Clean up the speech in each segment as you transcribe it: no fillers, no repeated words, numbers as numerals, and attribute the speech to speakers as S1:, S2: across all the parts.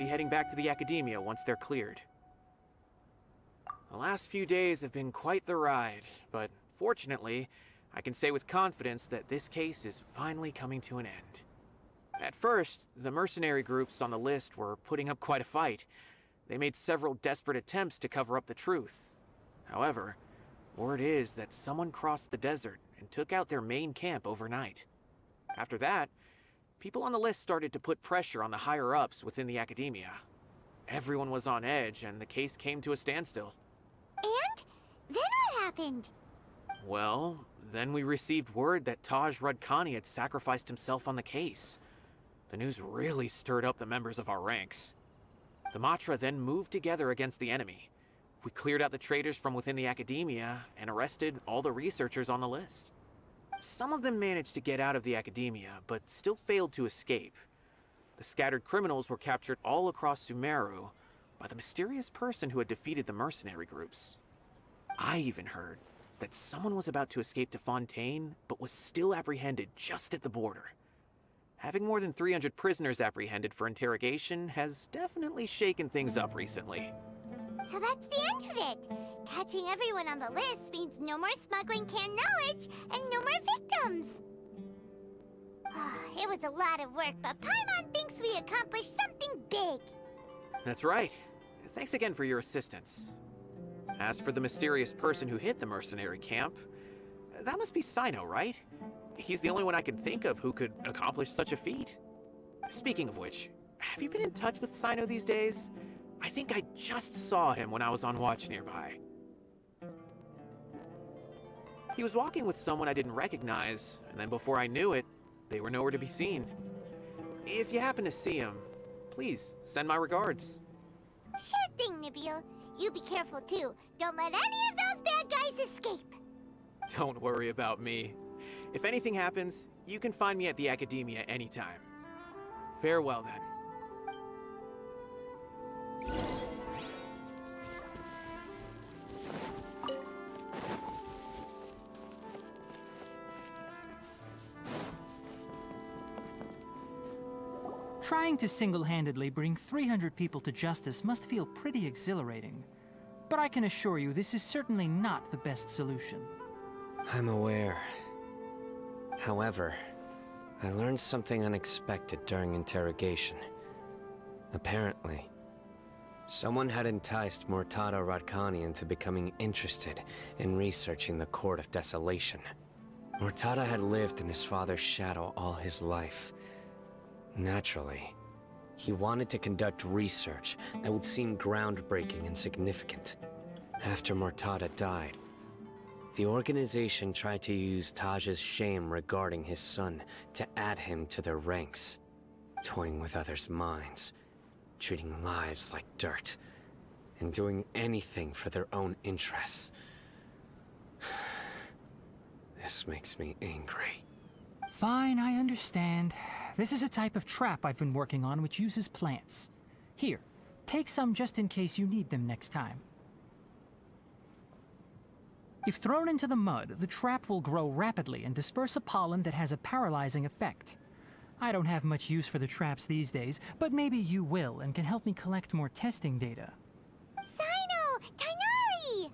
S1: be heading back to the academia once they're cleared. The last few days have been quite the ride, but fortunately, I can say with confidence that this case is finally coming to an end. At first, the mercenary groups on the list were putting up quite a fight. They made several desperate attempts to cover up the truth. However, word is that someone crossed the desert and took out their main camp overnight. After that, people on the list started to put pressure on the higher-ups within the academia. Everyone was on edge, and the case came to a standstill.
S2: And? Then what happened?
S1: Well, then we received word that Taj Rudkani had sacrificed himself on the case. The news really stirred up the members of our ranks. The Matra then moved together against the enemy. We cleared out the traitors from within the academia and arrested all the researchers on the list. Some of them managed to get out of the academia, but still failed to escape. The scattered criminals were captured all across Sumeru by the mysterious person who had defeated the mercenary groups. I even heard that someone was about to escape to Fontaine, but was still apprehended just at the border. Having more than 300 prisoners apprehended for interrogation has definitely shaken things up recently.
S2: So that's the end of it. Catching everyone on the list means no more smuggling canned knowledge and no more victims. It was a lot of work, but Paimon thinks we accomplished something big.
S1: That's right. Thanks again for your assistance. As for the mysterious person who hit the mercenary camp, that must be Sino, right? He's the only one I can think of who could accomplish such a feat. Speaking of which, have you been in touch with Sino these days? I think I just saw him when I was on watch nearby. He was walking with someone I didn't recognize, and then before I knew it, they were nowhere to be seen. If you happen to see him, please send my regards.
S2: Sure thing, Nibiel. You be careful too. Don't let any of those bad guys escape.
S1: Don't worry about me. If anything happens, you can find me at the academia anytime. Farewell then.
S3: Trying to single-handedly bring 300 people to justice must feel pretty exhilarating. But I can assure you this is certainly not the best solution.
S4: I'm aware. However, I learned something unexpected during interrogation. Apparently, someone had enticed Murtada Radkani into becoming interested in researching the Court of Desolation. Murtada had lived in his father's shadow all his life. Naturally, he wanted to conduct research that would seem groundbreaking and significant. After Murtada died, the organization tried to use Taj's shame regarding his son to add him to their ranks, toying with others' minds, treating lives like dirt, and doing anything for their own interests. This makes me angry.
S3: Fine, I understand. This is a type of trap I've been working on which uses plants. Here, take some just in case you need them next time. If thrown into the mud, the trap will grow rapidly and disperse a pollen that has a paralyzing effect. I don't have much use for the traps these days, but maybe you will and can help me collect more testing data.
S2: Sino! Tainari!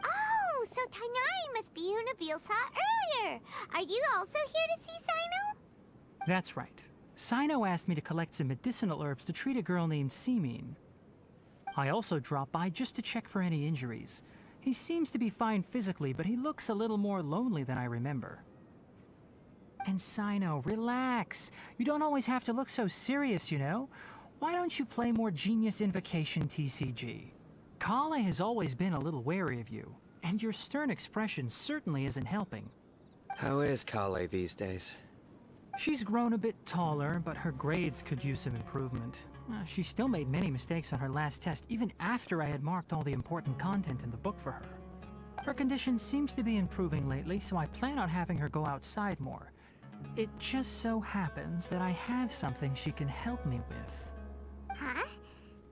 S2: Oh, so Tainari must be who Nabil saw earlier. Are you also here to see Sino?
S3: That's right. Sino asked me to collect some medicinal herbs to treat a girl named Seemine. I also dropped by just to check for any injuries. He seems to be fine physically, but he looks a little more lonely than I remember. And Sino, relax. You don't always have to look so serious, you know? Why don't you play more Genius Invocation TCG? Kale has always been a little wary of you, and your stern expression certainly isn't helping.
S4: How is Kale these days?
S3: She's grown a bit taller, but her grades could use some improvement. She still made many mistakes on her last test, even after I had marked all the important content in the book for her. Her condition seems to be improving lately, so I plan on having her go outside more. It just so happens that I have something she can help me with.
S2: Huh?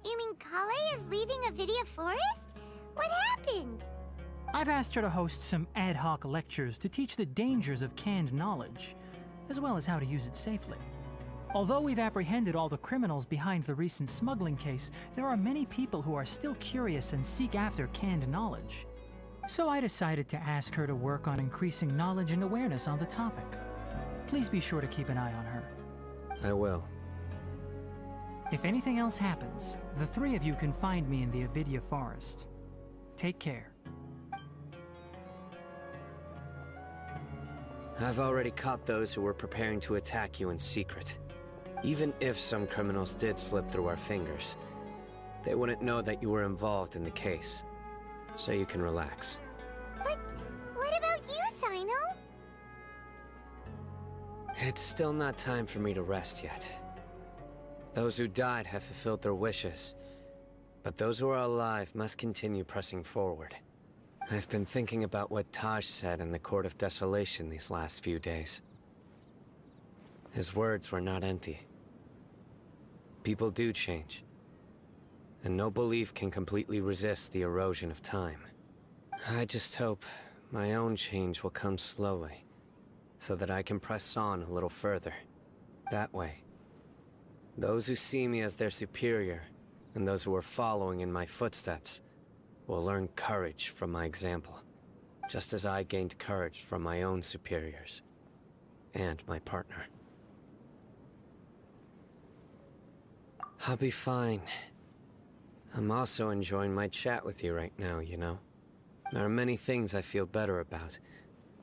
S2: You mean Kale is leaving Avidia Forest? What happened?
S3: I've asked her to host some ad hoc lectures to teach the dangers of canned knowledge, as well as how to use it safely. Although we've apprehended all the criminals behind the recent smuggling case, there are many people who are still curious and seek after canned knowledge. So I decided to ask her to work on increasing knowledge and awareness on the topic. Please be sure to keep an eye on her.
S4: I will.
S3: If anything else happens, the three of you can find me in the Avidya Forest. Take care.
S4: I've already caught those who were preparing to attack you in secret. Even if some criminals did slip through our fingers, they wouldn't know that you were involved in the case. So you can relax.
S2: But what about you, Sino?
S4: It's still not time for me to rest yet. Those who died have fulfilled their wishes, but those who are alive must continue pressing forward. I've been thinking about what Taj said in the Court of Desolation these last few days. His words were not empty. People do change, and no belief can completely resist the erosion of time. I just hope my own change will come slowly, so that I can press on a little further. That way, those who see me as their superior, and those who are following in my footsteps, will learn courage from my example, just as I gained courage from my own superiors, and my partner. I'll be fine. I'm also enjoying my chat with you right now, you know? There are many things I feel better about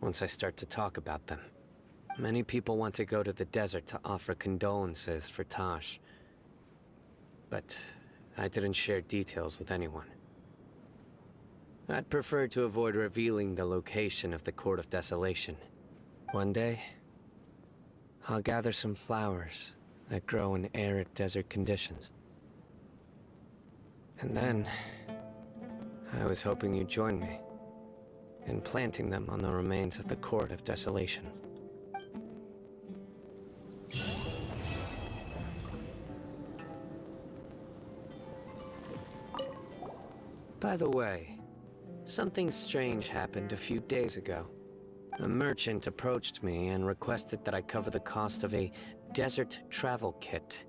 S4: once I start to talk about them. Many people want to go to the desert to offer condolences for Taj, but I didn't share details with anyone. I'd prefer to avoid revealing the location of the Court of Desolation. One day, I'll gather some flowers that grow in arid desert conditions. And then, I was hoping you'd join me in planting them on the remains of the Court of Desolation. By the way, something strange happened a few days ago. A merchant approached me and requested that I cover the cost of a desert travel kit.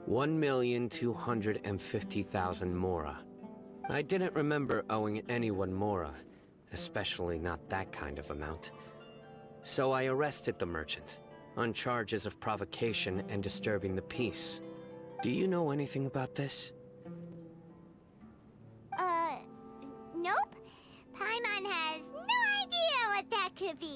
S4: 1,250,000 mora. I didn't remember owing anyone mora, especially not that kind of amount. So I arrested the merchant, on charges of provocation and disturbing the peace. Do you know anything about this?
S2: Nope. Paimon has no idea what that could be.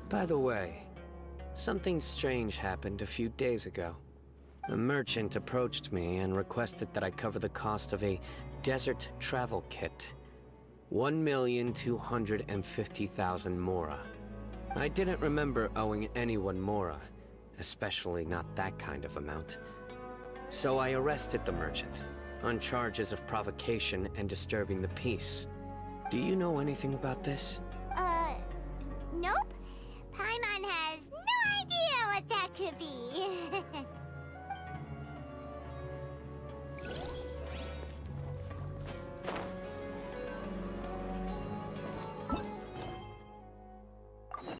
S4: By the way, something strange happened a few days ago. A merchant approached me and requested that I cover the cost of a desert travel kit. 1,250,000 mora. I didn't remember owing anyone mora, especially not that kind of amount. So I arrested the merchant, on charges of provocation and disturbing the peace. Do you know anything about this?
S2: Nope. Paimon has no idea what that could be.